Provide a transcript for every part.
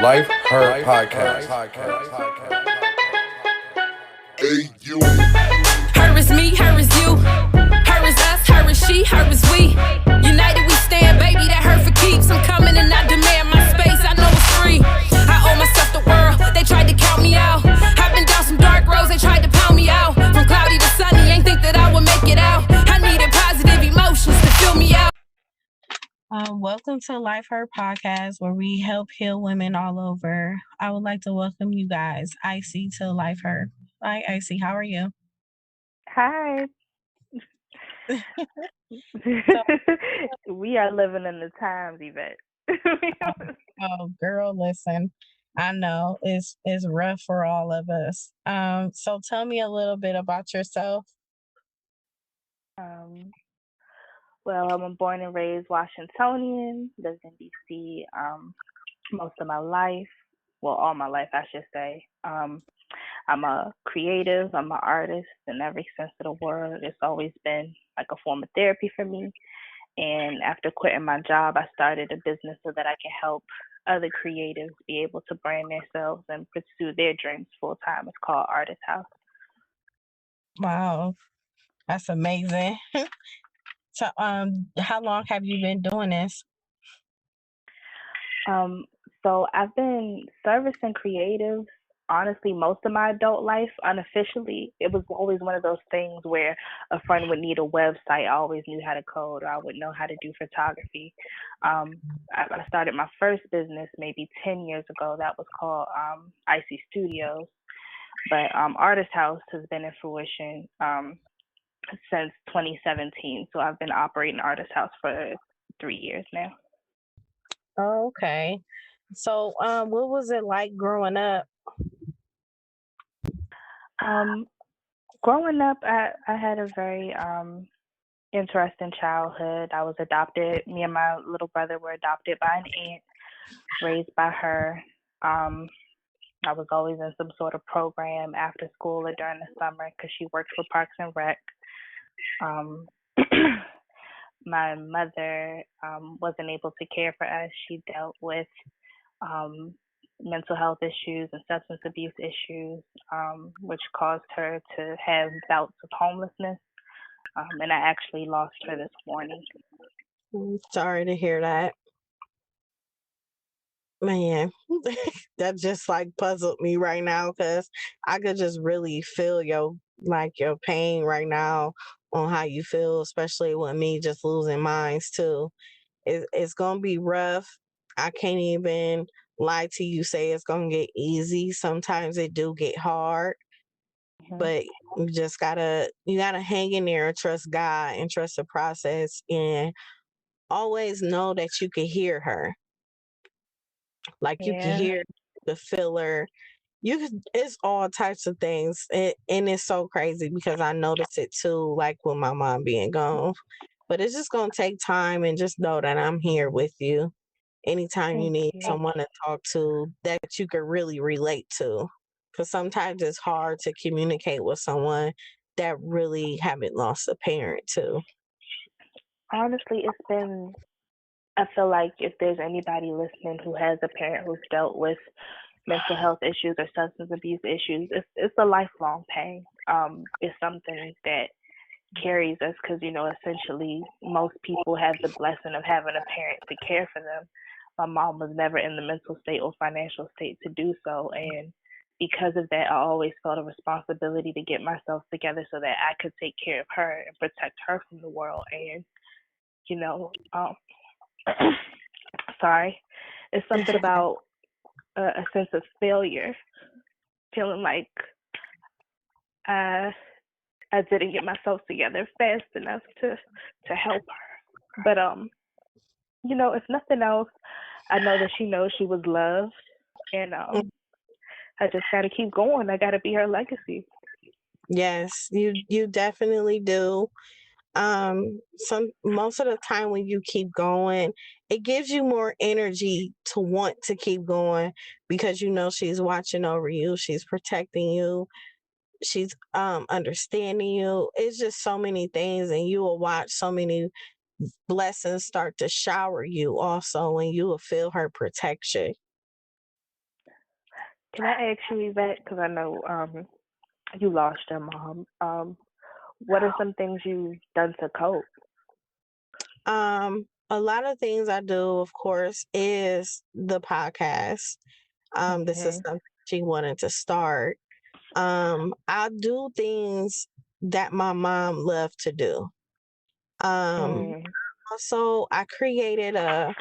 Life Her Podcast. Hey, you. Her is me, her is you. Her is us, her is she, her is we. United we stand, baby, that hurt for keeps. I'm coming and I demand my space, I know it's free. I owe myself the world, they tried to count me out. I've been down some dark roads, they tried to pound me out. From cloudy to sunny, ain't think that I would make it out. I needed positive emotions to fill me out. Welcome to Life Her Podcast, where we help heal women all over. I would like to welcome you guys, Icy, to Life Her. Hi, Icy. How are you? Hi. We are living in the times, Yvette. Oh, girl, listen. I know it's rough for all of us. So tell me a little bit about yourself. Well, I'm a born and raised Washingtonian, lived in DC most of my life. Well, all my life, I should say. I'm a creative, I'm an artist in every sense of the word. It's always been like a form of therapy for me. And after quitting my job, I started a business so that I can help other creatives be able to brand themselves and pursue their dreams full time. It's called Artist House. Wow, that's amazing. So, how long have you been doing this? So I've been servicing creatives honestly most of my adult life unofficially. It was always one of those things where a friend would need a website. I always knew how to code or I would know how to do photography. I started my first business maybe 10 years ago. That was called Icy Studios. But Artist House has been in fruition since 2017. So I've been operating Artist House for 3 years now. Oh, okay. So, what was it like growing up? Growing up, I had a very interesting childhood. I was adopted. Me and my little brother were adopted by an aunt, raised by her. I was always in some sort of program after school or during the summer because she worked for Parks and Rec. Um, my mother wasn't able to care for us. She dealt with um, mental health issues and substance abuse issues, which caused her to have bouts of homelessness. And I actually lost her this morning. Sorry to hear that. Man, that just like puzzled me right now because I could just really feel your pain right now on how you feel, especially with me just losing mine too. It's gonna be rough. I can't even lie to you, say it's gonna get easy. Sometimes it do get hard, Hmm. but you gotta hang in there and trust God and trust the process and always know that you can hear her. Like you can Yeah, hear the filler. It's all types of things. And it's so crazy because I noticed it too, like with my mom being gone. But it's just gonna take time and just know that I'm here with you anytime you thank need you. someone to talk to that you can really relate to. Because sometimes it's hard to communicate with someone that really haven't lost a parent too. Honestly, I feel like if there's anybody listening who has a parent who's dealt with mental health issues or substance abuse issues, it's a lifelong pain. It's something that carries us because essentially most people have the blessing of having a parent to care for them. My mom was never in the mental state or financial state to do so, and because of that, I always felt a responsibility to get myself together so that I could take care of her and protect her from the world. And you know, sorry, it's It's something okay. about a sense of failure, feeling like I I didn't get myself together fast enough to help her. But if nothing else, I know that she knows she was loved, and I just got to keep going. I got to be her legacy. Yes, you definitely do. Some most of the time when you keep going, it gives you more energy to want to keep going because you know she's watching over you, she's protecting you, she's understanding you. It's just so many things, and you will watch so many blessings start to shower you also, and you will feel her protection. Can I ask you, Yvette? Because I know you lost your mom. What are some things you've done to cope? A lot of things I do, of course, is the podcast. This is Mhm. something she wanted to start. I do things that my mom loved to do. Um, Mm. also, I created a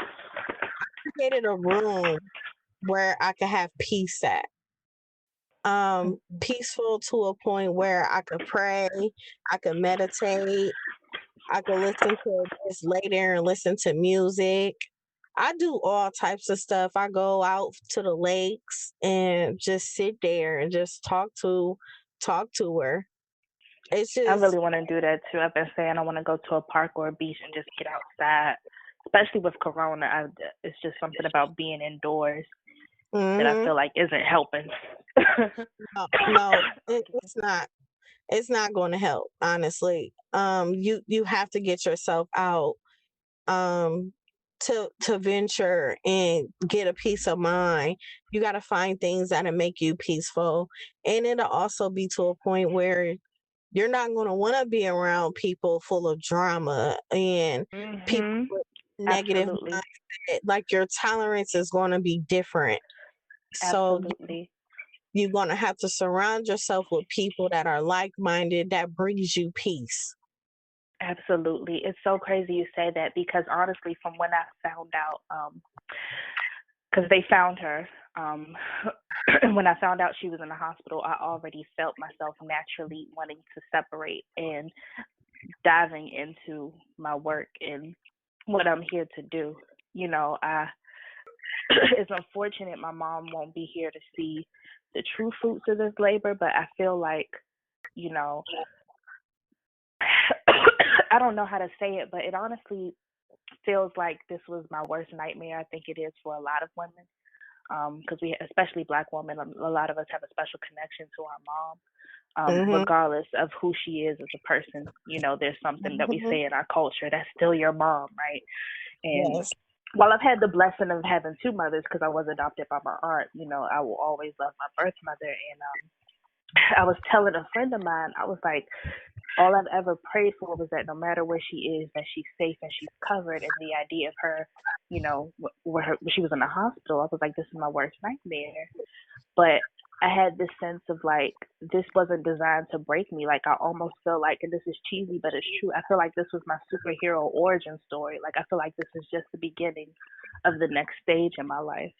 room where I could have peace at. Peaceful to a point where I could pray, I could meditate, I could listen to just lay there and listen to music. I do all types of stuff. I go out to the lakes and just sit there and just talk to her. It's I just really want to do that too. I've been saying I want to go to a park or a beach and just get outside. Especially with Corona, it's just something about being indoors that I hmm feel like isn't helping. no, it's not. It's not going to help, honestly. You have to get yourself out um to venture and get a peace of mind. You got to find things that'll make you peaceful, and it'll also be to a point where you're not going to want to be around people full of drama and people Mhm. with negative Absolutely. mindset. Like your tolerance is going to be different. So Absolutely. you're going to have to surround yourself with people that are like-minded, that brings you peace. Absolutely. It's so crazy you say that because honestly, from when I found out, because they found her, um, when I found out she was in the hospital, I already felt myself naturally wanting to separate and diving into my work and what I'm here to do. You know, it's unfortunate my mom won't be here to see the true fruits of this labor, but I feel like, you know, I don't know how to say it, but it honestly feels like this was my worst nightmare. I think it is for a lot of women, because we, especially Black women, a lot of us have a special connection to our mom. hmm Regardless of who she is as a person, there's something that we hmm say in our culture that's still your mom, right? And Yes. while I've had the blessing of having two mothers because I was adopted by my aunt, I will always love my birth mother. And I was telling a friend of mine, I was like, all I've ever prayed for was that no matter where she is, that she's safe and she's covered. And the idea of her, when she was in the hospital, I was like, this is my worst nightmare. But I had this sense of like, this wasn't designed to break me. Like, I almost feel like, and this is cheesy, but it's true. I feel like this was my superhero origin story. Like, I feel like this is just the beginning of the next stage in my life.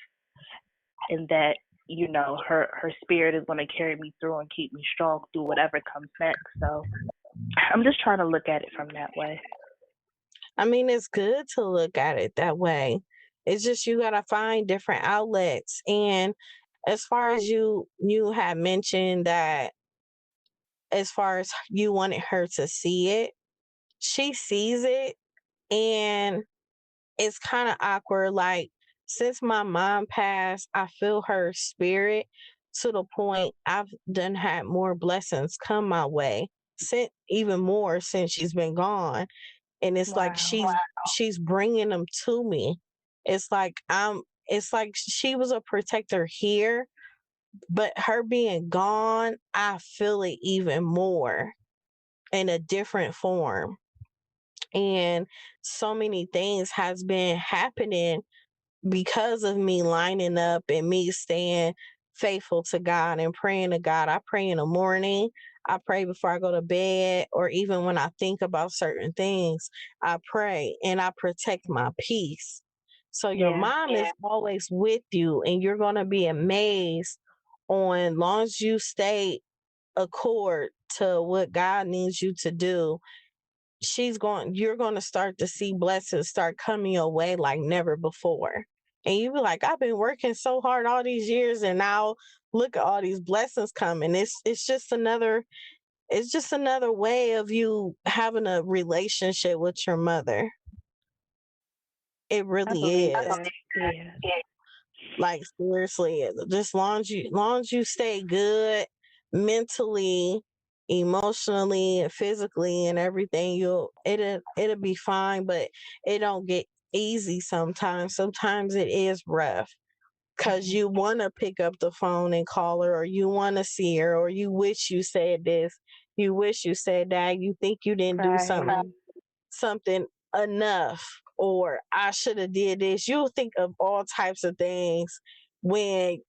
And that, her spirit is going to carry me through and keep me strong through whatever comes next. So I'm just trying to look at it from that way. I mean, it's good to look at it that way. It's just you got to find different outlets. And as far as you had mentioned that as far as you wanted her to see it, she sees it, and it's kind of awkward. Like, since my mom passed, I feel her spirit to the point I've done had more blessings come my way, since even more since she's been gone. And it's like Wow. she's bringing them to me. It's like it's like she was a protector here, but her being gone, I feel it even more in a different form. And so many things has been happening because of me lining up and me staying faithful to God and praying to God. I pray in the morning, I pray before I go to bed, or even when I think about certain things, I pray and I protect my peace. So your Yeah. mom is always with you, and you're going to be amazed on long as you stay accord to what God needs you to do. You're going to start to see blessings start coming your way like never before. And you be like, I've been working so hard all these years, and now look at all these blessings coming. It's just another way of you having a relationship with your mother. It I really believe is. that. Yeah. Like, seriously, just long as you stay good mentally, emotionally, and physically, and everything, it'll be fine. But it don't get easy sometimes. Sometimes it is rough. because you want to pick up the phone and call her, or you want to see her, or you wish you said this, you wish you said that, you think you didn't do Right. something enough, or I should have did this. You'll think of all types of things when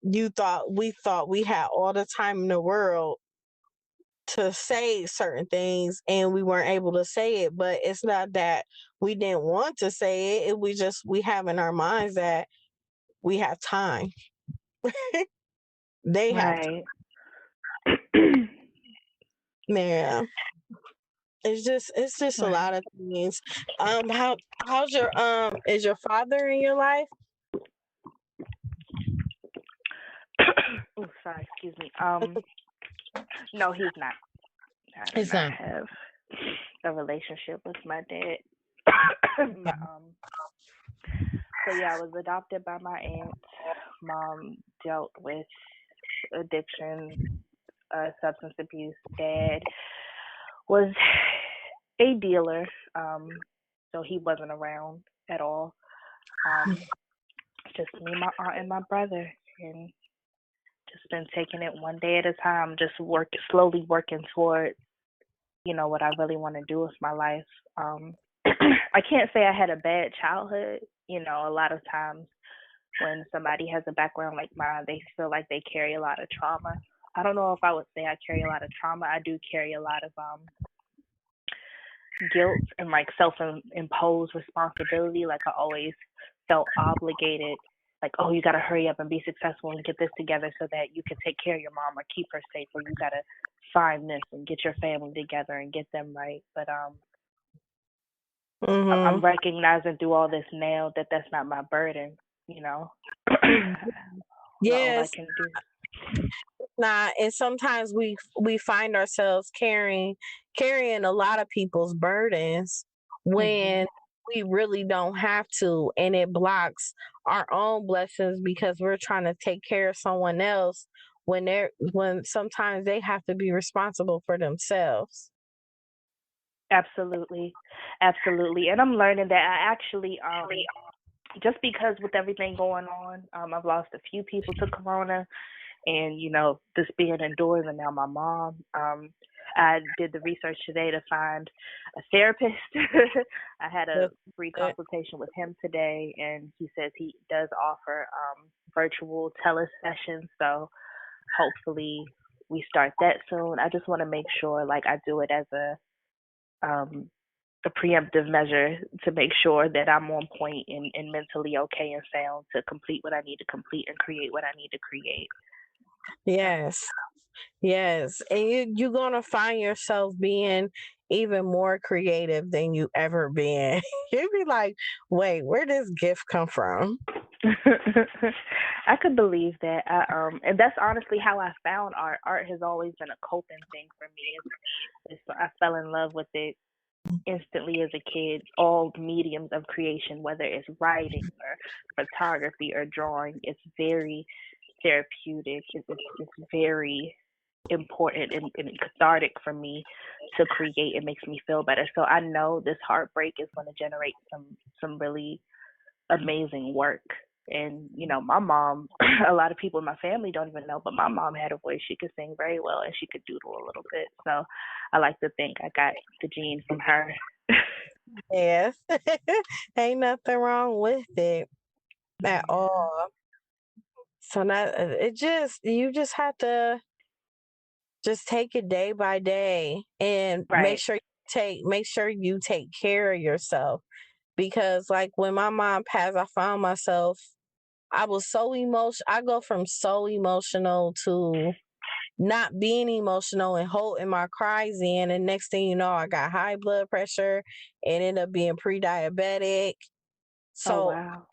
we thought we had all the time in the world to say certain things and we weren't able to say it. But it's not that we didn't want to say it, we have in our minds that we have time. They have Right. time. Yeah. It's just a Right. lot of things. How's your is your father in your life? Oh, sorry, excuse me. No, he's not. I do It's not not. have a relationship with my dad. my So yeah, I was adopted by my aunt. Mom dealt with addiction, substance abuse. Dad was a dealer, so he wasn't around at all. Um, just me, my aunt, and my brother, and just been taking it one day at a time. Just slowly working toward, what I really want to do with my life. I can't say I had a bad childhood. A lot of times when somebody has a background like mine, they feel like they carry a lot of trauma. I don't know if I would say I carry a lot of trauma. I do carry a lot of guilt and like self-imposed responsibility. Like I always felt obligated, like, oh, you got to hurry up and be successful and get this together so that you can take care of your mom or keep her safe, or you got to find this and get your family together and get them right. But I'm Mm-hmm. recognizing through all this now that that's not my burden, you know. All I Yes, can do. not. And sometimes we find ourselves carrying a lot of people's burdens Mhm. when we really don't have to, and it blocks our own blessings because we're trying to take care of someone else when sometimes they have to be responsible for themselves. Absolutely. Absolutely. And I'm learning that I actually just because with everything going on, I've lost a few people to corona, and this being indoors, and now my mom. I did the research today to find a therapist. I had a free consultation with him today, and he says he does offer virtual telesessions. So hopefully we start that soon. I just want to make sure, like, I do it as um, a preemptive measure to make sure that I'm on point and mentally okay and sound to complete what I need to complete and create what I need to create. Yes. Yes. And you're gonna find yourself being even more creative than you ever been. You'd be like, wait, where did this gift come from? I could believe that. And that's honestly how I found art. Art has always been a coping thing for me. I fell in love with it instantly as a kid. All mediums of creation, whether it's writing or photography or drawing, it's very therapeutic. It's very important and cathartic for me to create. It makes me feel better. So I know this heartbreak is going to generate some really amazing work. And my mom, a lot of people in my family don't even know, but my mom had a voice. She could sing very well and she could doodle a little bit. So I like to think I got the gene from her. Yes. Ain't nothing wrong with it at all. So that you just have to just take it day by day and Right. make sure you take care of yourself, because like when my mom passed, I found myself, I was so emotional. I go from so emotional to not being emotional and holding my cries in, and next thing you know I got high blood pressure and ended up being pre-diabetic. Oh, So wow.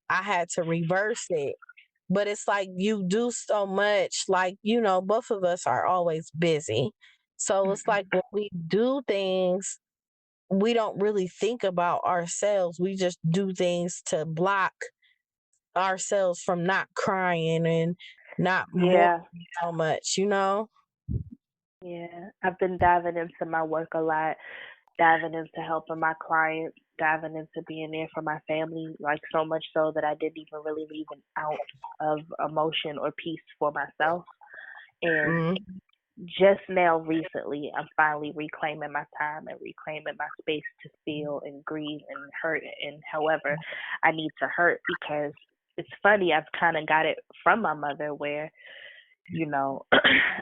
I had to reverse it. But it's like you do so much, like, both of us are always busy. So it's like Mhm. when we do things, we don't really think about ourselves. We just do things to block ourselves from not crying and not mourning Yeah. so much. Yeah. I've been diving into my work a lot, diving into helping my clients diving into being there for my family, like so much so that I didn't even really leave an ounce of emotion or peace for myself. And Mm, just now recently I'm finally reclaiming my time and reclaiming my space to feel and grieve and hurt and however I need to hurt, because it's funny, I've kind of got it from my mother where, you know,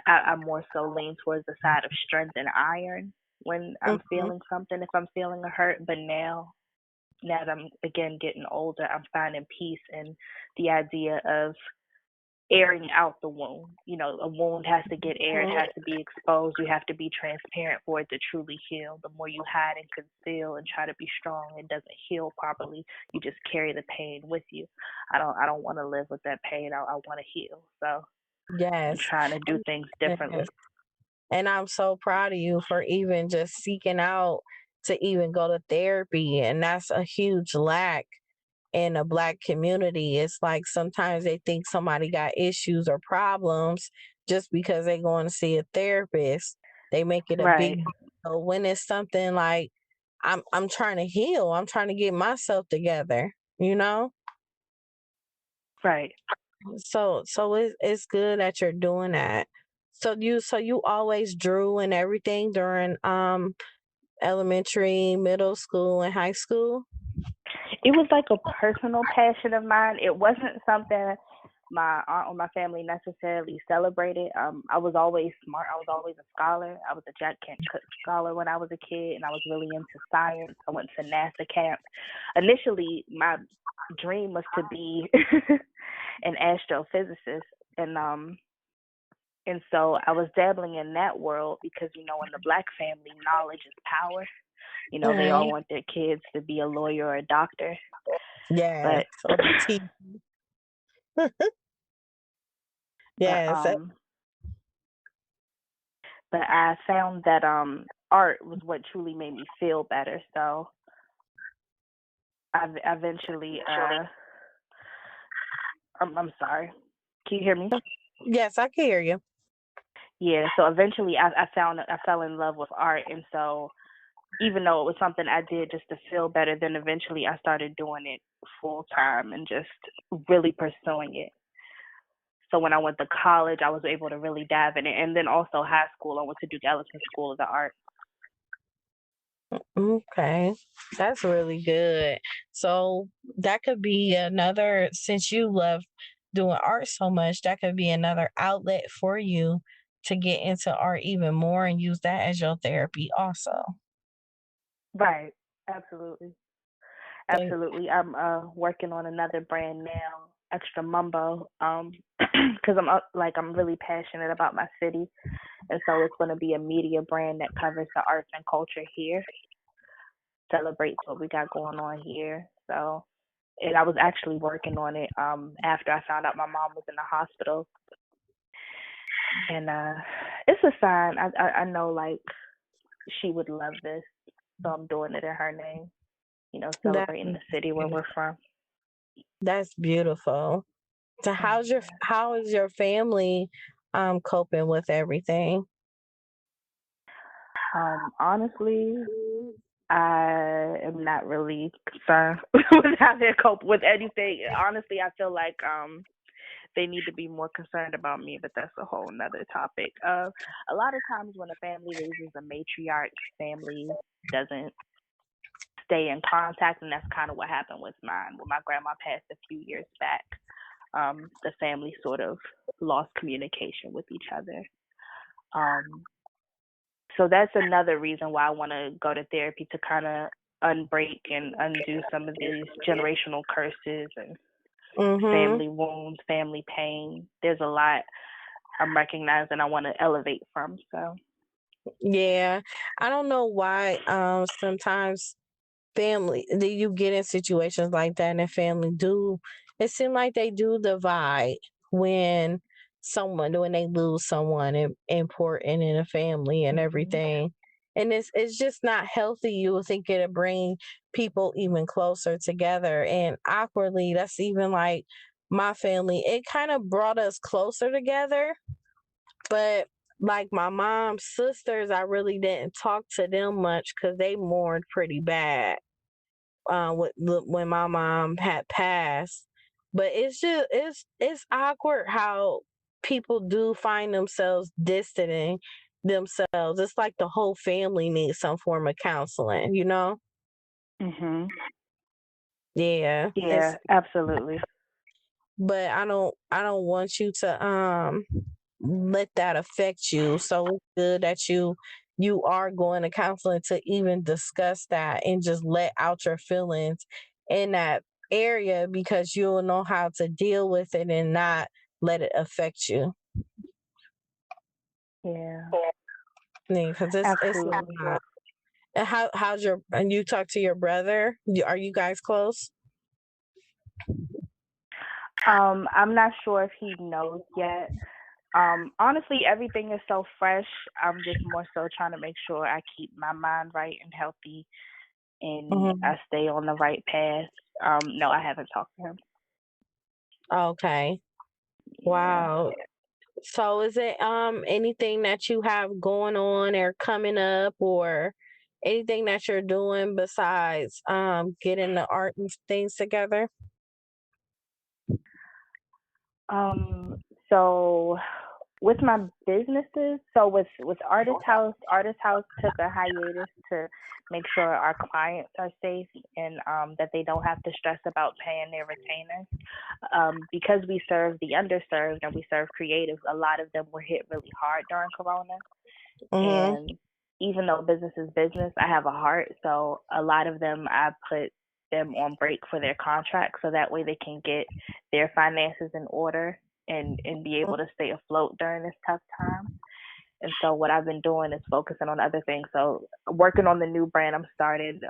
I more so lean towards the side of strength and iron when I'm mhm. feeling something, if I'm feeling a hurt. But now that I'm again getting older, I'm finding peace in the idea of airing out the wound. You know, a wound has to get aired, has to be exposed. You have to be transparent for it to truly heal. The more you hide and conceal and try to be strong, it doesn't heal properly. You just carry the pain with you. I don't want to live with that pain. I want to heal. So I'm Yes. trying to do things Yes. differently. And I'm so proud of you for even just seeking out to even go to therapy. And that's a huge lack in the Black community. It's like sometimes they think somebody got issues or problems just because they going to see a therapist. They make it a big Right, deal when it's something like I'm trying to heal. I'm trying to get myself together, you know? right. So it's good that you're doing that. So you always drew and everything during elementary, middle school, and high school? It was like a personal passion of mine. It wasn't something my aunt or my family necessarily celebrated. I was always smart. I was always a scholar. I was a Jack Kent Cooke scholar when I was a kid, and I was really into science. I went to NASA camp. Initially, my dream was to be an astrophysicist, and so I was dabbling in that world because, you know, in the Black family, knowledge is power. You know, they all Mm, want their kids to be a lawyer or a doctor. yes. But So the T. but Yes. but I found that art was what truly made me feel better. So I eventually I'm sorry. Can you hear me? Yes, I can hear you. Yeah. So eventually I fell in love with art, and so even though it was something I did just to feel better, then eventually I started doing it full time and just really pursuing it. So when I went to college, I was able to really dive in it, and then also high school, I went to Duke Ellington School of the Arts. Okay. That's really good. So that could be another, since you love doing art so much, that could be another outlet for you to get into art even more and use that as your therapy also. Right. Absolutely. So, Absolutely. I'm working on another brand now, Extra Mumbo, because I'm really passionate about my city, and so it's going to be a media brand that covers the arts and culture here, celebrates what we got going on here. So, and I was actually working on it after I found out my mom was in the hospital, and it's a sign. I know like she would love this, so I'm doing it in her name. You know, that celebrating the city where we're from. that's beautiful. So Yeah. how is your family coping with everything? Honestly, I am not really concerned with how they cope with anything. Honestly, I feel like they need to be more concerned about me, but that's a whole nother topic. A lot of times when a family loses a matriarch, family doesn't stay in contact, and that's kind of what happened with mine. When my grandma passed a few years back, the family sort of lost communication with each other. Um, so that's another reason why I want to go to therapy, to kind of unbreak and undo some of these generational curses and Mhm. family wounds, family pain. There's a lot I'm recognizing I want to elevate from. So, Yeah. I don't know why sometimes family you get in situations like that and family do it seems like they do divide when when they lose someone important in a family and hmm everything, and it's just not healthy. You would think it'll bring people even closer together, and awkwardly that's even like my family, it kind of brought us closer together, but like my mom's sisters, I really didn't talk to them much because they mourned pretty bad. when my mom had passed. But it's just it's awkward how people do find themselves distancing themselves. It's like the whole family needs some form of counseling, you know? Mhm. Yeah. It's Yeah, absolutely. but I don't want you to let that affect you. So it's good that you are going to counseling to even discuss that and just let out your feelings in that area because you'll know how to deal with it and not let it affect you. Yeah, Because it's absolutely. not. And how's your and you talk to your brother? Are you guys close? I'm not sure if he knows yet. Honestly, everything is so fresh. I'm just more so trying to make sure I keep my mind right and healthy and Hmm. I stay on the right path. No, I haven't talked to him. Okay. Yeah. Wow. So is it anything that you have going on or coming up or anything that you're doing besides getting the art and things together? Um, so with my businesses, so with Artist House took a hiatus to make sure our clients are safe and that they don't have to stress about paying their retainers. Because we serve the underserved and we serve creatives, a lot of them were hit really hard during Corona. Mhm. And even though business is business, I have a heart. So a lot of them, I put them on break for their contract so that way they can get their finances in order and be able to stay afloat during this tough time. And so what I've been doing is focusing on other things. So working on the new brand I'm started,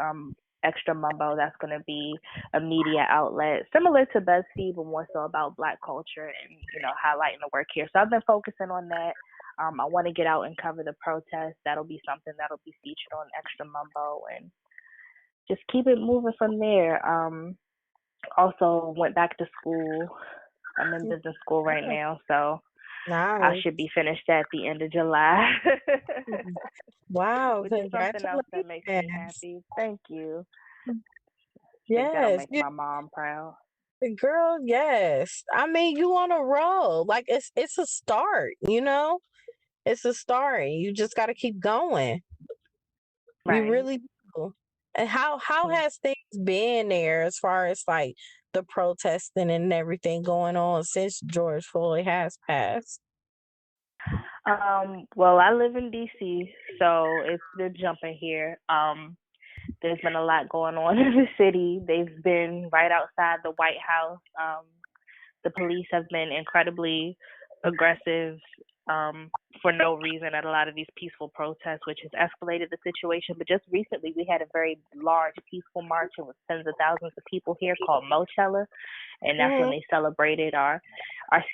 Extra Mumbo, that's going to be a media outlet similar to BuzzFeed, but more so about Black culture and, highlighting the work here. So I've been focusing on that. I want to get out and cover the protest. That'll be something that'll be featured on Extra Mumbo and just keep it moving from there. Also went back to school. I'm in business school right now, so I Nice. should be finished at the end of July. Wow, Which is something else that makes me congratulations. happy. Thank you. I think that'll Yes, make my mom proud. girl, yes. I mean, you on a roll. Like it's a start, you know? It's a start. You just got to keep going. You Right. really do. And how Yeah. has things been there as far as like the protesting and everything going on since George Floyd has passed? Well, I live in DC, so it's been jumping here. There's been a lot going on in the city. They've been right outside the White House. The police have been incredibly aggressive for no reason at a lot of these peaceful protests, which has escalated the situation. But just recently, we had a very large peaceful march. It was tens of thousands of people here called Mochella, and that's when Hmm. they celebrated our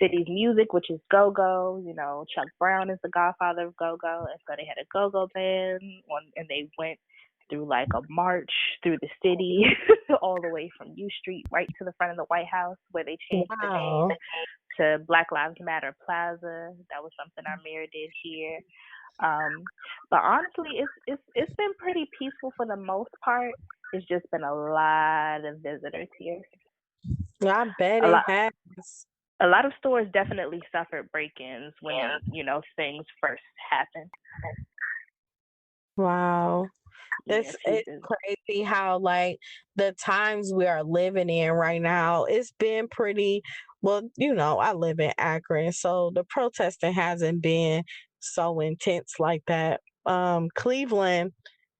city's music, which is go-go. Chuck Brown is the godfather of go-go, and so they had a go-go band and they went through like a march through the city all the way from U Street right to the front of the White House where they changed the name Wow. to Black Lives Matter Plaza. That was something our mayor did here. But honestly, it's been pretty peaceful for the most part. It's just been a lot of visitors here. I bet A it lot has. a lot of stores definitely suffered break-ins when, things first happened. Wow. Yeah, a few It's visitors. crazy how like the times we are living in right now, it's been pretty well, I live in Akron, so the protesting hasn't been so intense like that. Cleveland,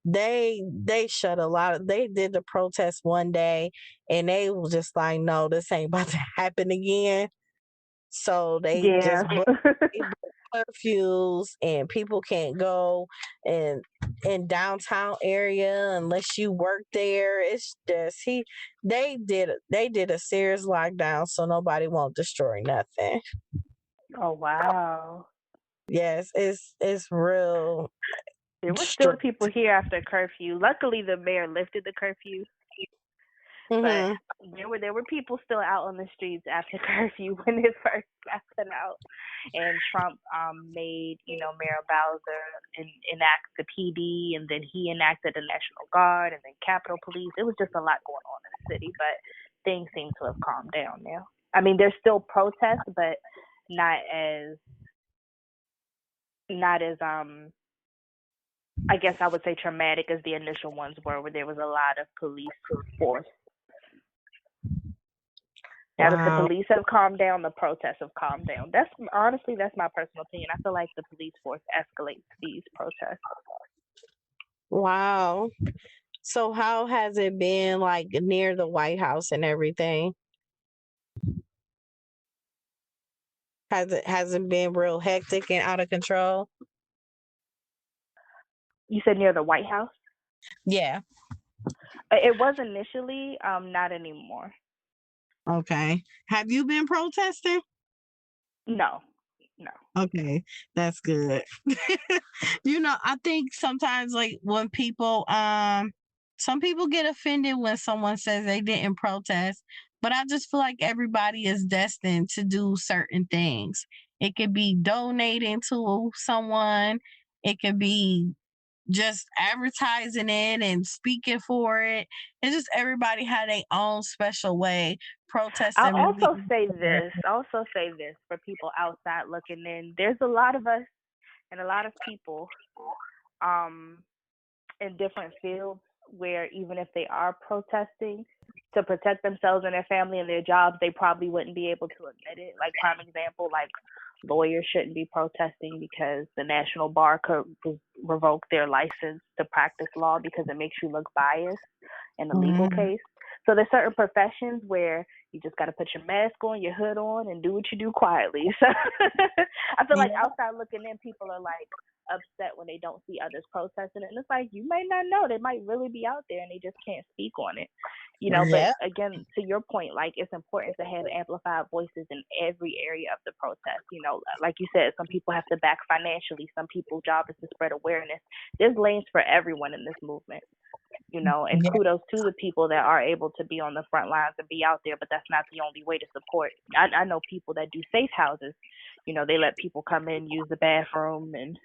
they shut a lot of they did the protest one day and they was just like, no, this ain't about to happen again. So they Yeah. just they put curfews and people can't go in downtown area unless you work there. It's just they did a serious lockdown so nobody won't destroy nothing. Oh wow. Yes, it's real There were still strict. people here after curfew. Luckily, the mayor lifted the curfew, but Hmm. there were people still out on the streets after curfew when it first got put out. and Trump made Mayor Bowser enact the PD, and then he enacted the National Guard, and then Capitol Police. It was just a lot going on in the city, but things seem to have calmed down now. I mean, there's still protests, but not as I guess I would say traumatic as the initial ones were, where there was a lot of police force. Now that the police have calmed down, the protests have calmed down. That's my personal opinion. I feel like the police force escalates these protests. Wow. So how has it been like near the White House and everything? Has it been real hectic and out of control? You said near the White House? Yeah. It was initially, not anymore. Okay. Have you been protesting? No. Okay, that's good. I think sometimes like when people some people get offended when someone says they didn't protest, but I just feel like everybody is destined to do certain things. It could be donating to someone, it could be just advertising it and speaking for it. It's just everybody had their own special way protesting. I'll also say this for people outside looking in. There's a lot of us and a lot of people in different fields where even if they are protesting to protect themselves and their family and their jobs, they probably wouldn't be able to admit it. Like, prime example, like lawyers shouldn't be protesting because the National Bar could revoke their license to practice law because it makes you look biased in a legal case. So there's certain professions where you just got to put your mask on, your hood on, and do what you do quietly. So I feel like outside looking in, people are like upset when they don't see others protesting it. And it's like, you may not know. They might really be out there and they just can't speak on it. But again, to your point, like, it's important to have amplified voices in every area of the protest. Like you said, some people have to back financially. Some people's job is to spread awareness. There's lanes for everyone in this movement. And kudos to the people that are able to be on the front lines and be out there, but that's not the only way to support. I know people that do safe houses. They let people come in, use the bathroom, and,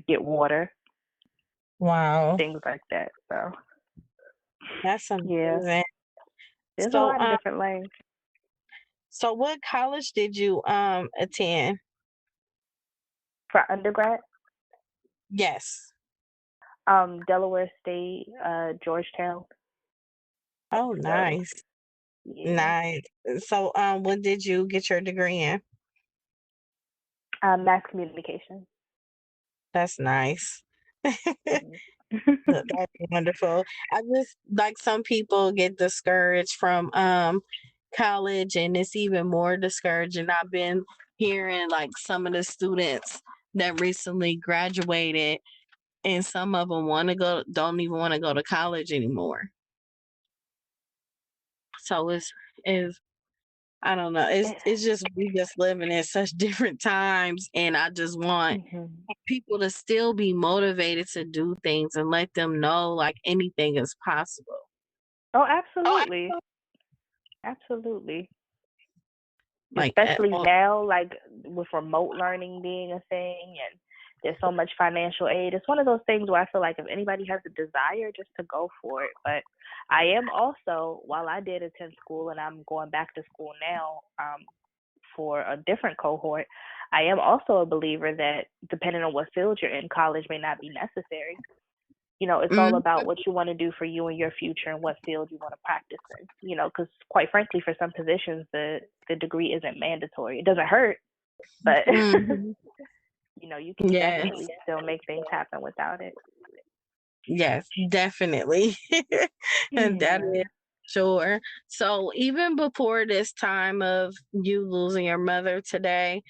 get water. Wow. Things like that. So That's amazing. Yeah. There's a lot of different lanes. So what college did you attend? For undergrad? Yes. Delaware State, Georgetown. Oh, nice. Nice. So when did you get your degree in? Mass communication. That's nice. That's wonderful. I just like some people get discouraged from college, and it's even more discouraging. I've been hearing like some of the students that recently graduated, and some of them don't even want to go to college anymore. So it's I don't know. It's just we just living in such different times, and I just want people to still be motivated to do things and let them know like anything is possible. Oh, absolutely. Absolutely. Like Especially now, like with remote learning being a thing, and there's so much financial aid. It's one of those things where I feel like if anybody has a desire, just to go for it. But I am also, while I did attend school and I'm going back to school now for a different cohort, I am also a believer that depending on what field you're in, college may not be necessary. It's all about what you want to do for you and your future and what field you want to practice in, because quite frankly, for some positions, the degree isn't mandatory. It doesn't hurt, but, you can definitely still make things happen without it. Yes, definitely. And that is sure. So even before this time of you losing your mother today,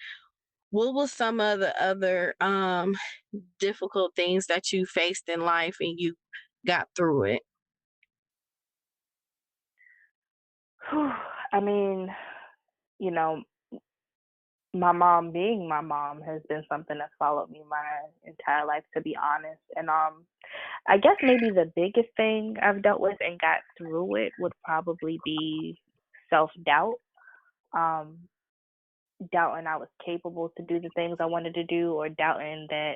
what was some of the other difficult things that you faced in life and you got through it? I mean, my mom being my mom has been something that's followed me my entire life, to be honest. And I guess maybe the biggest thing I've dealt with and got through it would probably be self-doubt. doubting I was capable to do the things I wanted to do, or doubting that,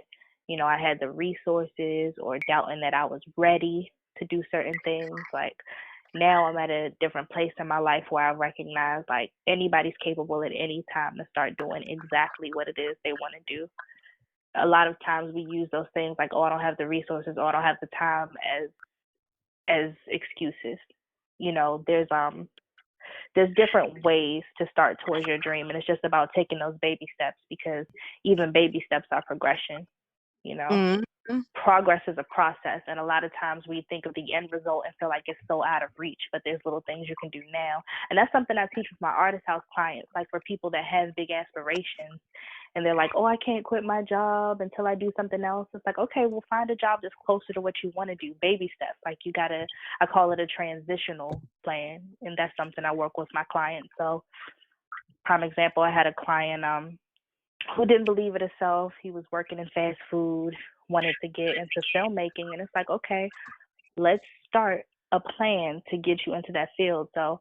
I had the resources, or doubting that I was ready to do certain things. Like now I'm at a different place in my life where I recognize like anybody's capable at any time to start doing exactly what it is they want to do. A lot of times we use those things like, oh, I don't have the resources, or I don't have the time as excuses. There's different ways to start towards your dream, and it's just about taking those baby steps, because even baby steps are progression. you know Mm-hmm. Progress is a process, and a lot of times we think of the end result and feel like it's so out of reach, but there's little things you can do now. And that's something I teach with my artist house clients, like for people that have big aspirations and they're like, oh, I can't quit my job until I do something else. It's like, okay, well, find a job that's closer to what you want to do. Baby steps. Like I call it a transitional plan, and that's something I work with my clients. So prime example, I had a client who didn't believe in himself. He was working in fast food, wanted to get into filmmaking, and it's like, okay, let's start a plan to get you into that field. So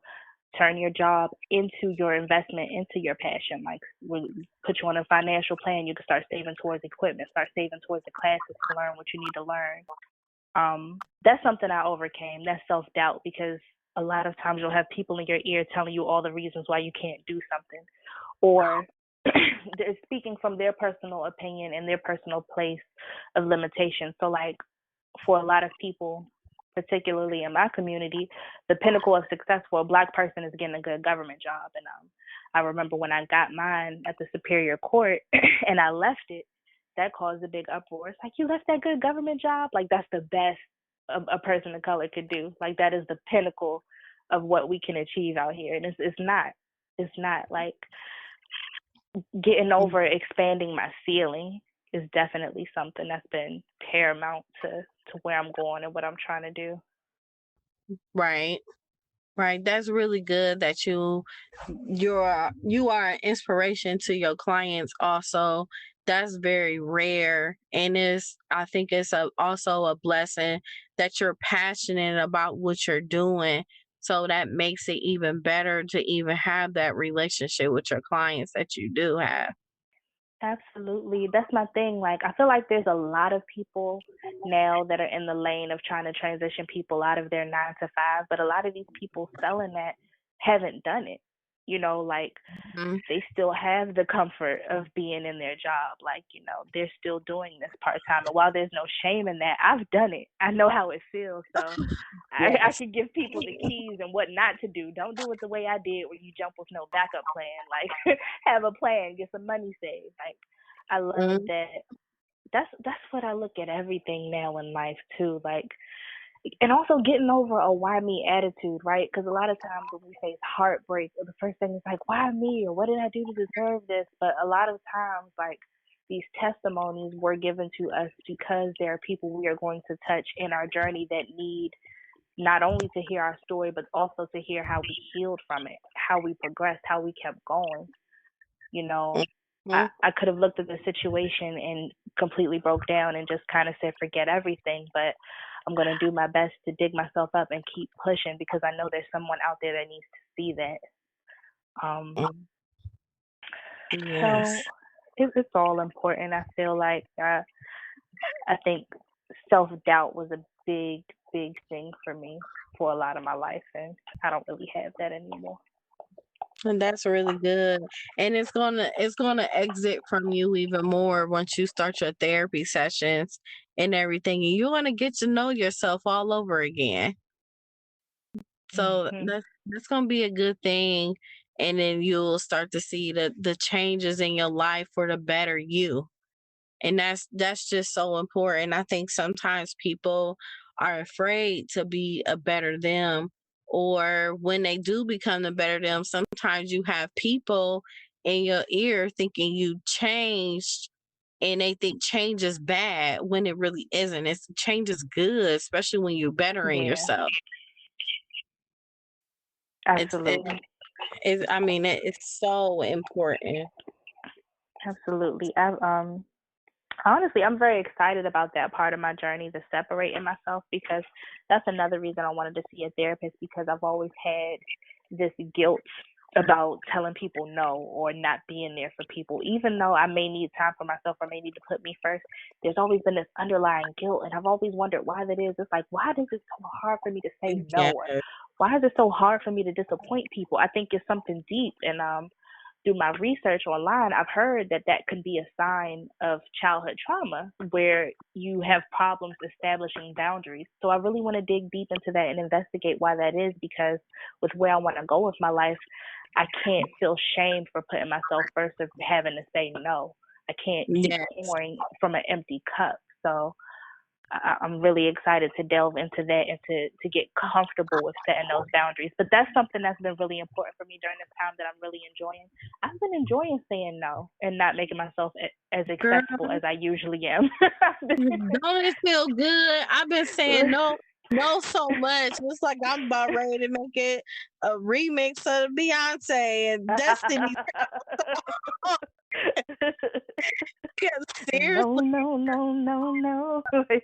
turn your job into your investment, into your passion. Like we put you on a financial plan. You can start saving towards equipment, start saving towards the classes to learn what you need to learn. That's something I overcame. That's self-doubt, because a lot of times you'll have people in your ear telling you all the reasons why you can't do something, or they're speaking from their personal opinion and their personal place of limitation. So like for a lot of people, particularly in my community, the pinnacle of success for a Black person is getting a good government job. And I remember when I got mine at the Superior Court and I left it, that caused a big uproar. It's like, you left that good government job? Like, that's the best a person of color could do. Like, that is the pinnacle of what we can achieve out here. And it's not. It's not. Like, getting over expanding my ceiling is definitely something that's been paramount to where I'm going and what I'm trying to do. Right. Right. That's really good that you are an inspiration to your clients also. That's very rare. And I think it's also a blessing that you're passionate about what you're doing. So that makes it even better to even have that relationship with your clients that you do have. Absolutely. That's my thing. Like, I feel like there's a lot of people now that are in the lane of trying to transition people out of their 9 to 5, but a lot of these people selling that haven't done it. Like Mhm. they still have the comfort of being in their job. Like, they're still doing this part time. And while there's no shame in that, I've done it. I know how it feels. So I Yes. could give people the keys and what not to do. Don't do it the way I did, where you jump with no backup plan. Like, have a plan, get some money saved. Like, I love Mhm. that. That's what I look at everything now in life too. Like, and also getting over a why me attitude, right? Because a lot of times when we face heartbreak, the first thing is like, why me? Or what did I do to deserve this? But a lot of times, like, these testimonies were given to us because there are people we are going to touch in our journey that need not only to hear our story, but also to hear how we healed from it, how we progressed, how we kept going. You know, Mhm. I could have looked at the situation and completely broke down and just kind of said, forget everything. But I'm going to do my best to dig myself up and keep pushing, because I know there's someone out there that needs to see that. Um, Mhm. so Yes. it's all important. I feel like I think self doubt was a big, big thing for me for a lot of my life, and I don't really have that anymore. And that's really good. And it's gonna exit from you even more once you start your therapy sessions and everything. And you're gonna get to know yourself all over again. So Hmm. that's gonna be a good thing. And then you'll start to see the changes in your life for the better you. And that's just so important. I think sometimes people are afraid to be a better them, or when they do become the better them, sometimes you have people in your ear thinking you changed, and they think change is bad when it really isn't. It's change is good, especially when you're bettering Yeah, yourself. it's it, absolutely. I mean, it's so important. Absolutely. Honestly, I'm very excited about that part of my journey, the separating myself, because that's another reason I wanted to see a therapist, because I've always had this guilt about telling people no or not being there for people. Even though I may need time for myself or may need to put me first, there's always been this underlying guilt. And I've always wondered why that is. It's like, why is it so hard for me to say no? Yeah. Or why is it so hard for me to disappoint people? I think it's something deep. And through my research online, I've heard that that can be a sign of childhood trauma where you have problems establishing boundaries. So I really want to dig deep into that and investigate why that is, because with where I want to go with my life, I can't feel shame for putting myself first or having to say no. I can't keep Yes. pouring from an empty cup. So I'm really excited to delve into that and to get comfortable with setting those boundaries. But that's something that's been really important for me during this time that I'm really enjoying. I've been enjoying saying no and not making myself as Girl, accessible as I usually am. don't it feel good? I've been saying no, no so much. It's like I'm about ready to make it a remix of Beyonce and Destiny. Because No, seriously, no, no, no, no. It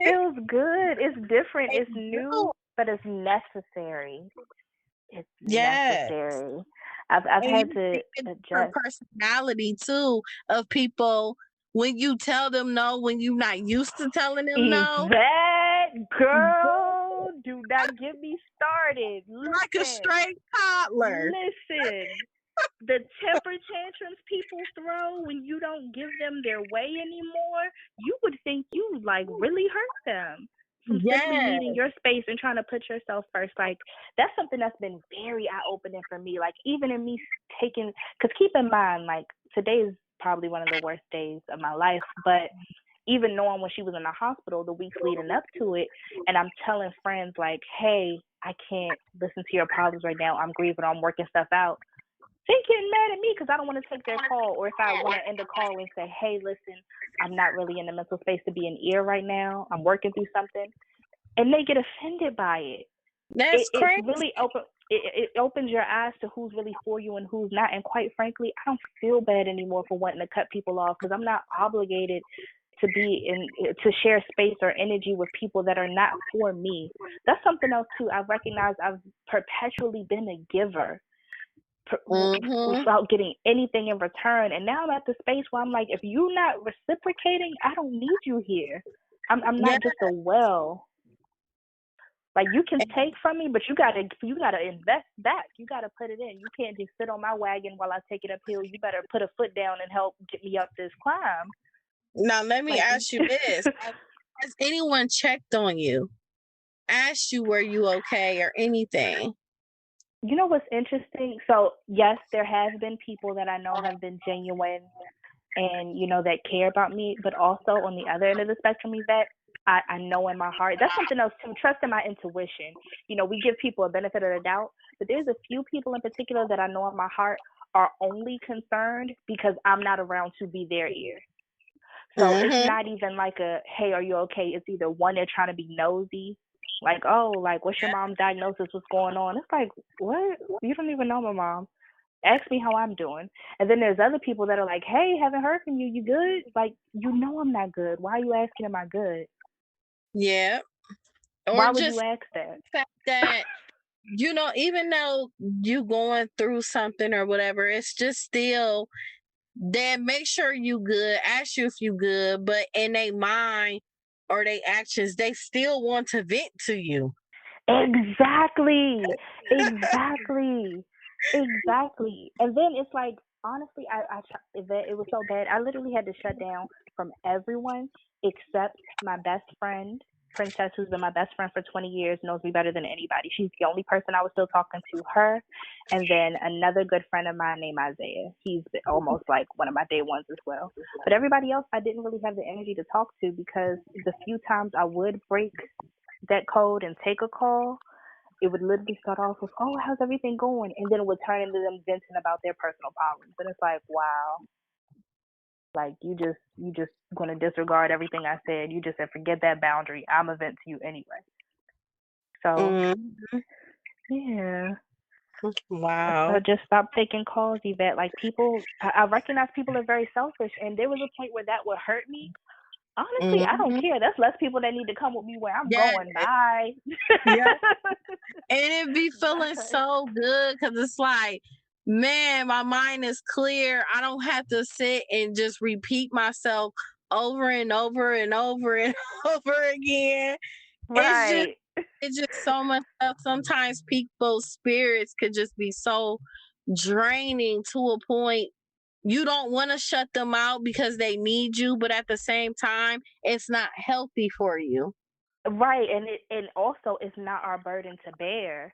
feels good. It's different. It's new, but it's necessary. It's yes. necessary. I've And you had to see a different adjust. personality too of people when you tell them no, when you're not used to telling them no. Yvette, girl, do not get me started. Like a straight toddler. Listen. The temper tantrums people throw when you don't give them their way anymore, you would think you like really hurt them from simply Yes. needing your space and trying to put yourself first. Like, that's something that's been very eye-opening for me. Like, even in me taking, because keep in mind, like, today is probably one of the worst days of my life, but even knowing when she was in the hospital the weeks leading up to it, and I'm telling friends like, hey, I can't listen to your problems right now, I'm grieving, I'm working stuff out, they getting mad at me because I don't want to take their call. Or if I want to end a call and say, hey, listen, I'm not really in the mental space to be an ear right now, I'm working through something, and they get offended by it. That's It's crazy. really open. It opens your eyes to who's really for you and who's not. And quite frankly, I don't feel bad anymore for wanting to cut people off because I'm not obligated to be to share space or energy with people that are not for me. That's something else too. I've recognized I've perpetually been a giver without getting anything in return. And now I'm at the space where I'm like, if you're not reciprocating, I don't need you here. I'm Yeah. not just a well. Like, you can take from me, but you gotta invest back. You gotta put it in. You can't just sit on my wagon while I take it uphill. You better put a foot down and help get me up this climb. Now let me Like, ask you this. Has anyone checked on you? Asked you were you okay or anything? you know what's interesting? So yes, there has been people that I know have been genuine and, that care about me, but also on the other end of the spectrum, Yvette, I know in my heart, that's something else too, trusting my intuition. We give people a benefit of the doubt, but there's a few people in particular that I know in my heart are only concerned because I'm not around to be their ear. So it's not even like a, hey, are you okay? It's either one, they're trying to be nosy, like, oh, like, what's your mom's diagnosis? What's going on? It's like, what? You don't even know my mom. Ask me how I'm doing. And then there's other people that are like, hey, haven't heard from you. You good? Like, I'm not good. Why are you asking, am I good? Yeah. Or Why would you just ask that? the fact that even though you going through something or whatever, it's just still that make sure you good, ask you if you good, but in their mind or their actions, they still want to vent to you. Exactly. And then it's like, honestly, it was so bad. I literally had to shut down from everyone except my best friend, Princess, who's been my best friend for 20 years, knows me better than anybody. She's the only person I was still talking to, her. And then another good friend of mine named Isaiah. He's almost like one of my day ones as well. But everybody else, I didn't really have the energy to talk to because the few times I would break that code and take a call, it would literally start off with, oh, how's everything going? And then it would turn into them venting about their personal problems. And it's like, wow, like, you just going to disregard everything I said. You just said, forget that boundary. I'm a vent to you anyway. So, yeah. Wow. So just stop taking calls, Yvette. Like, people, I recognize people are very selfish. And there was a point where that would hurt me. Honestly, I don't Mm-hmm. care. That's less people that need to come with me where I'm Yeah, going. Bye. yeah. And it be feeling Bye. so good because it's like, man, my mind is clear. I don't have to sit and just repeat myself over and over and over and over again. It's just Right. it's just so much stuff. Sometimes people's spirits could just be so draining to a point you don't want to shut them out because they need you, but at the same time, it's not healthy for you. Right. And also it's not our burden to bear.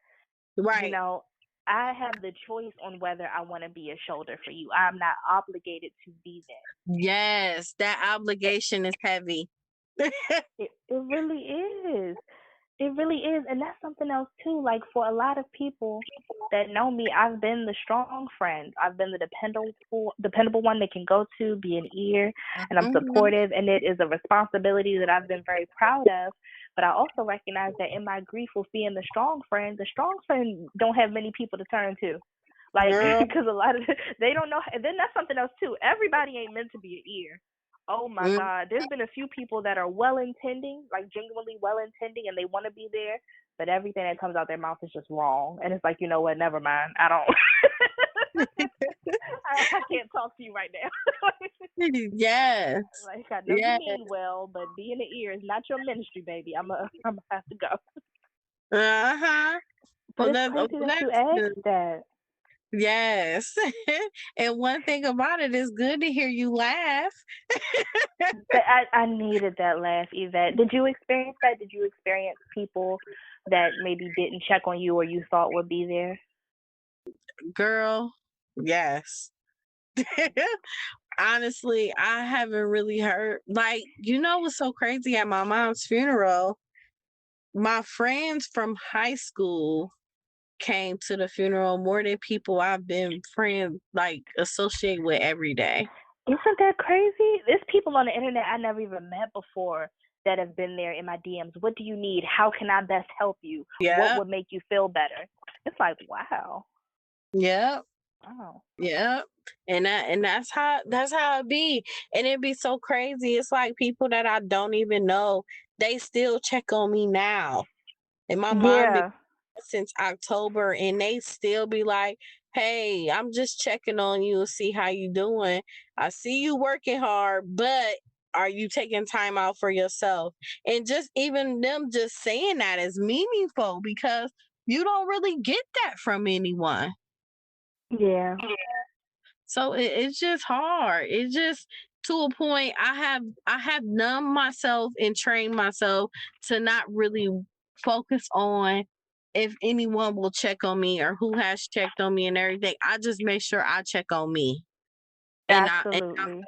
You Right. know, I have the choice on whether I want to be a shoulder for you. I'm not obligated to be there. Yes, that obligation is heavy. It really is. It really is. And that's something else too. Like for a lot of people that know me, I've been the strong friend. I've been the dependable one they can go to, be an ear, and I'm Mhm. supportive, and it is a responsibility that I've been very proud of. But I also recognize that in my grief with being the strong friend don't have many people to turn to. Like, Girl. because a lot of they don't know, and then that's something else too. Everybody ain't meant to be an ear. Oh my Mm. God. There's been a few people that are well intending, like genuinely well intending, and they want to be there, but everything that comes out their mouth is just wrong. And it's like, you know what? Never mind. I don't. I can't talk to you right now. Yes. Like, I know you Yes. mean well, but being an ear is not your ministry, baby. I'm gonna have to go. Uh-huh. But it's Well, crazy that you that's asked good. that. Yes. And one thing about it is good to hear you laugh. But I needed that laugh, Yvette. Did you experience that? Did you experience people that maybe didn't check on you or you thought would be there? Girl, yes. Honestly, I haven't really heard, like, what's so crazy at my mom's funeral? My friends from high school came to the funeral more than people I've been friends, like, associate with every day. Isn't that crazy? There's people on the internet I never even met before that have been there in my DMs. What do you need? How can I best help you? What Yeah. would make you feel better? It's like, wow. Yep. Wow. Yep. And that's how it be. And it'd be so crazy. It's like people that I don't even know, they still check on me now. And my mom been Yeah, since October and they still be like, "Hey, I'm just checking on you and see how you doing. I see you working hard, but are you taking time out for yourself?" And just even them just saying that is meaningful because you don't really get that from anyone. yeah, So it's just hard. It's just to a point I have numbed myself and trained myself to not really focus on if anyone will check on me or who has checked on me and everything. I just make sure I check on me and I'm absolutely.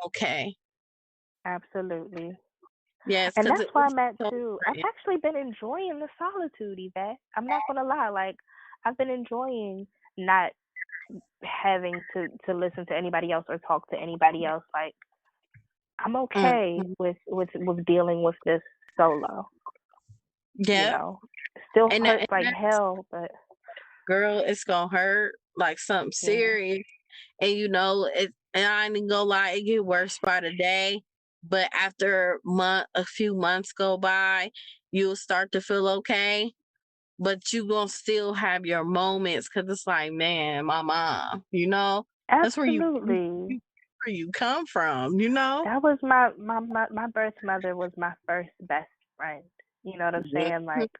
okay. Absolutely. Yes, And because that's where it's I'm at so too. I've important. actually been enjoying the solitude, Yvette. I'm not gonna lie. Like, I've been enjoying not having to listen to anybody else or talk to anybody else. Like, I'm okay Mhm. with dealing with this solo. You Yep. know, still And hurts like that's, hell, but girl, it's gonna hurt like something yeah, serious. And and I ain't gonna lie, it get worse by the day. But after a few months go by, you'll start to feel okay. But you gonna still have your moments because it's like, man, my mom, that's where absolutely. where you come from. That was my birth mother was my first best friend. You know what I'm Yeah. saying? Like,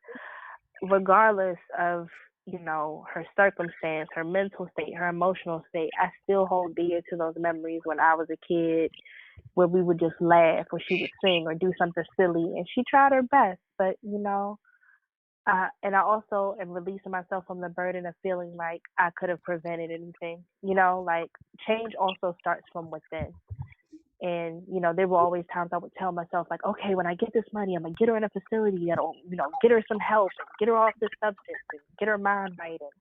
regardless of her circumstance, her mental state, her emotional state, I still hold dear to those memories when I was a kid, where we would just laugh, or she would sing, or do something silly, and she tried her best. But and I also am releasing myself from the burden of feeling like I could have prevented anything. Like, change also starts from within. And, there were always times I would tell myself, like, okay, when I get this money, I'm going to get her in a facility that'll, get her some help and get her off this substance and get her mind right. And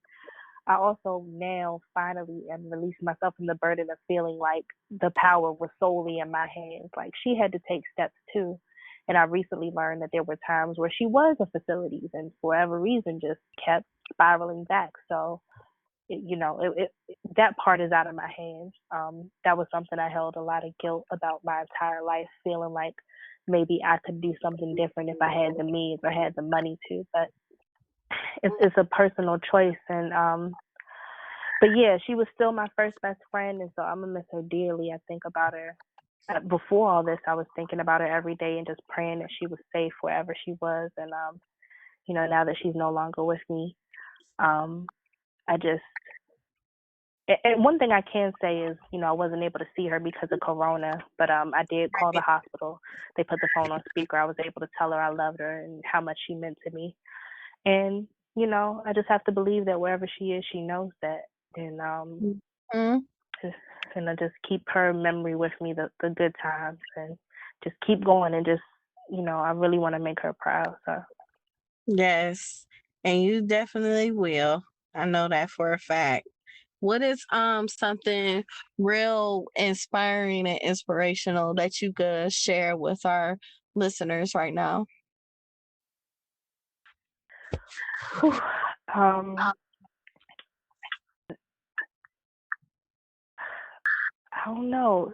I also now finally am releasing myself from the burden of feeling like the power was solely in my hands. Like, she had to take steps too. And I recently learned that there were times where she was in facilities and for whatever reason just kept spiraling back. So that part is out of my hands. That was something I held a lot of guilt about my entire life, feeling like maybe I could do something different if I had the means or had the money to. But it's a personal choice, and but yeah, she was still my first best friend, and so I'm gonna miss her dearly. I think about her. Before all this, I was thinking about her every day and just praying that she was safe wherever she was. And now that she's no longer with me, I just and one thing I can say is, I wasn't able to see her because of Corona, but I did call the hospital. They put the phone on speaker. I was able to tell her I loved her and how much she meant to me. And I just have to believe that wherever she is, she knows that. And and I just keep her memory with me, the good times, and just keep going, and just I really want to make her proud. So Yes, and you definitely will. I know that for a fact. What is something real inspiring and inspirational that you could share with our listeners right now? whew, um, I don't know.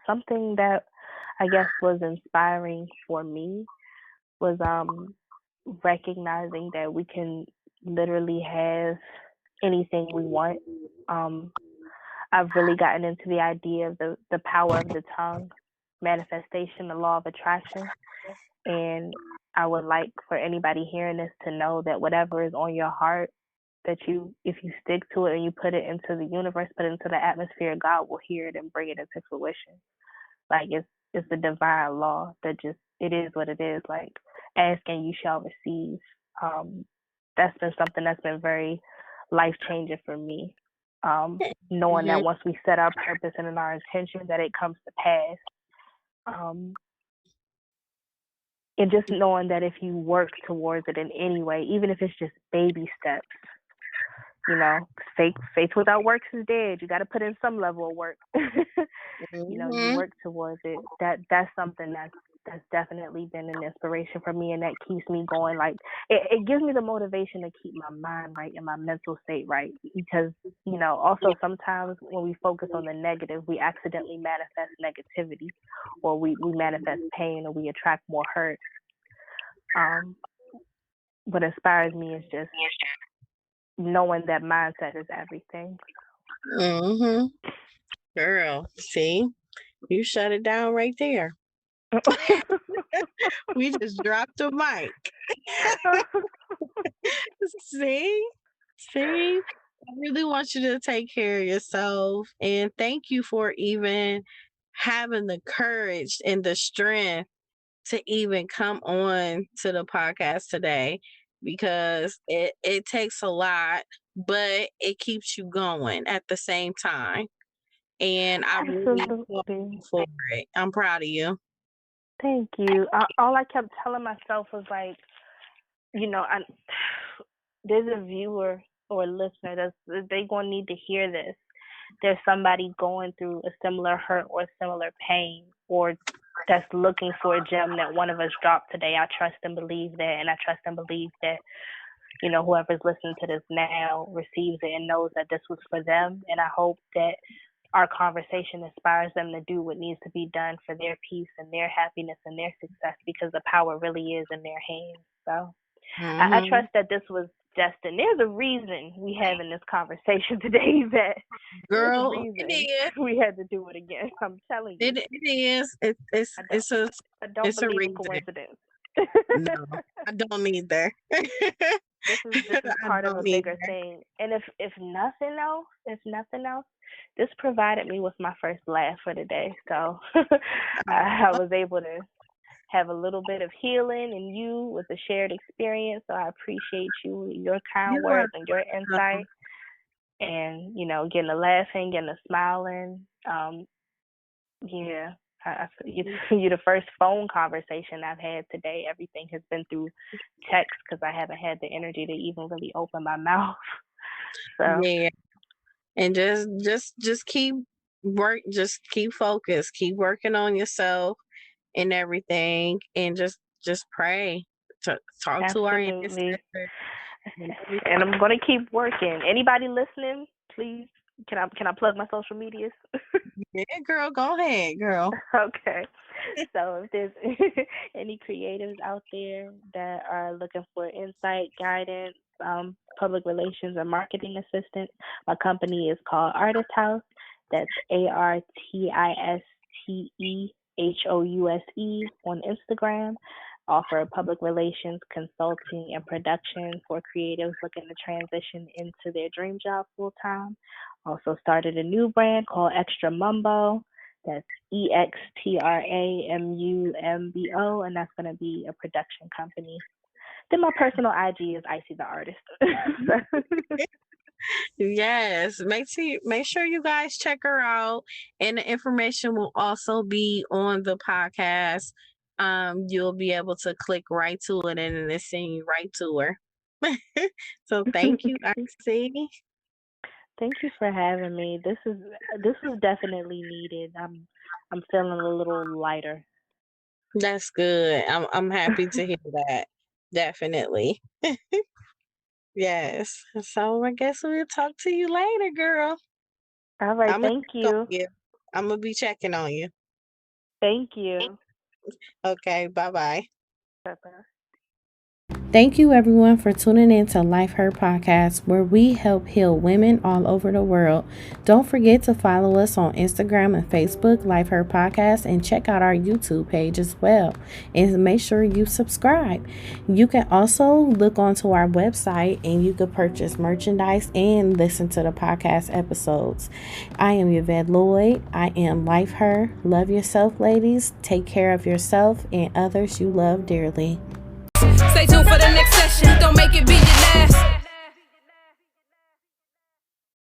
Something that I guess was inspiring for me was recognizing that we can literally have anything we want. Um, I've really gotten into the idea of the power of the tongue, manifestation, the law of attraction. And I would like for anybody hearing this to know that whatever is on your heart, that if you stick to it and you put it into the universe, put it into the atmosphere, God will hear it and bring it into fruition. Like it's the divine law that just it is what it is. Like ask and you shall receive. That's been something that's been very life changing for me. Knowing that once we set our purpose and our intention, that it comes to pass. And just knowing that if you work towards it in any way, even if it's just baby steps, faith without works is dead. You got to put in some level of work. You work towards it. That's something that's definitely been an inspiration for me, and that keeps me going. Like it gives me the motivation to keep my mind right and my mental state right, because also sometimes when we focus on the negative, we accidentally manifest negativity, or we manifest pain, or we attract more hurt. What inspires me is just knowing that mindset is everything. Girl, see, you shut it down right there. We just dropped the mic. See, I really want you to take care of yourself, and thank you for even having the courage and the strength to even come on to the podcast today, because it takes a lot, but it keeps you going at the same time. And I really applaud you for it. I'm proud of you. Thank you. All I kept telling myself was like, there's a viewer or a listener they gonna need to hear this. There's somebody going through a similar hurt or a similar pain, or that's looking for a gem that one of us dropped today. I trust and believe that, and I trust and believe that whoever's listening to this now receives it and knows that this was for them. And I hope that our conversation inspires them to do what needs to be done for their peace and their happiness and their success, because the power really is in their hands. So I trust that this was destined. There's a reason we having this conversation today, that Girl, there's a reason it is. we had to do it again. I'm telling you. It is. I don't believe in coincidence. No, I don't either. This is part of a bigger thing. And if nothing else, this provided me with my first laugh for the day. So I was able to have a little bit of healing in you with a shared experience. So I appreciate you, your kind words and your insight, and getting a laughing, getting a smiling. Yeah. You're the first phone conversation I've had today. Everything has been through text, because I haven't had the energy to even really open my mouth. So yeah, and just keep focused, keep working on yourself and everything, and just pray. Talk to our ancestors. And I'm gonna keep working. Anybody listening, please, can I plug my social medias? Yeah, girl, go ahead, girl. Okay. So if there's any creatives out there that are looking for insight, guidance, public relations, or marketing assistance, my company is called Artist House. That's ArtistHouse on Instagram. Offer public relations, consulting, and production for creatives looking to transition into their dream job full time. Also started a new brand called Extra Mumbo. That's EXTRAMUMBO, and that's going to be a production company. Then my personal IG is Icy the Artist. Yes, make sure you guys check her out, and the information will also be on the podcast. You'll be able to click right to it, and it'll send you right to her. So thank you, Icy. Thank you for having me. This was definitely needed. I'm feeling a little lighter. That's good. I'm happy to hear that. Definitely. Yes. So I guess we'll talk to you later, girl. All right, I'm thank you. gonna be checking on you. Thank you. Okay, bye-bye. Bye-bye. Thank you, everyone, for tuning in to Life Her Podcast, where we help heal women all over the world. Don't forget to follow us on Instagram and Facebook, Life Her Podcast, and check out our YouTube page as well. And make sure you subscribe. You can also look onto our website and you can purchase merchandise and listen to the podcast episodes. I am Yvette Lloyd. I am Life Her. Love yourself, ladies. Take care of yourself and others you love dearly. Stay tuned for the next session. Don't make it be your last.